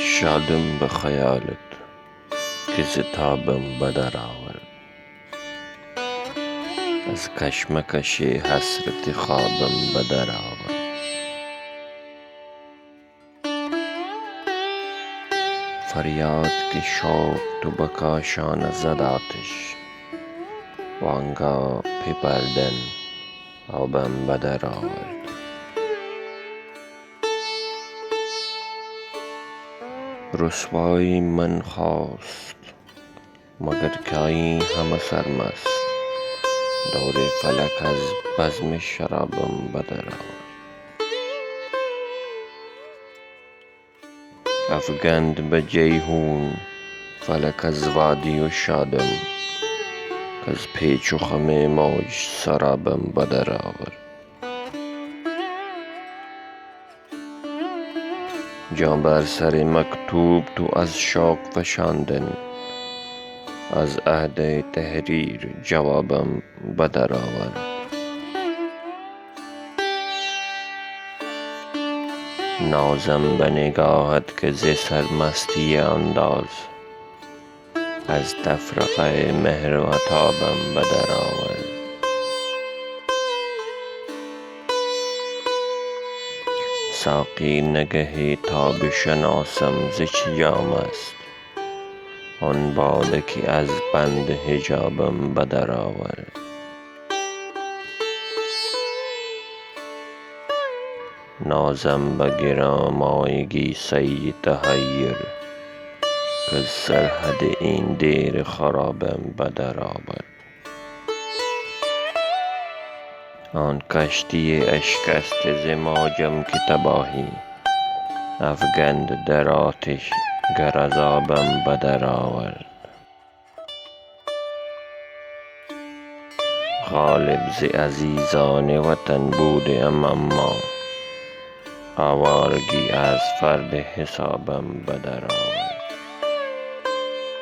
شادم به خیالت که ز تابم بدر آورد. از کشمکش حسرت خوابم بدر آورد. فریاد که شوق تو به کاشانه زد آتش، وانگاه پیپردن آبم بدر آورد. رسوایی من خواست مگر که این همه سرمست، دور فلک از بزم شرابم بدر آورد. افگند به جیحون فلک از وادی و شادم، کز پیچ و خم موج سرابم بدر آورد. جان بر سر مکتوب تو از شوق فشاندن، از عهد تحریر جوابم بدر آورد. نازم به نگاهت که ز سرمستی انداز، از تفرقه مهر و عتابم بدر آورد. ساقی نگه تا بشناسم ز چه جام است، آن باده که از بند حجابم بدر آورد. نازم به گرانمایگی سید تحیر، کز سرحد این دیر خرابم بدر آورد. آن کشتی اشکسته ز موجم که تباهی، افگند در آتش گر از آبم بدر آورد. غالب ز عزیزان وطن بوده ام اما، آوارگی از فرد حسابم بدر آورد.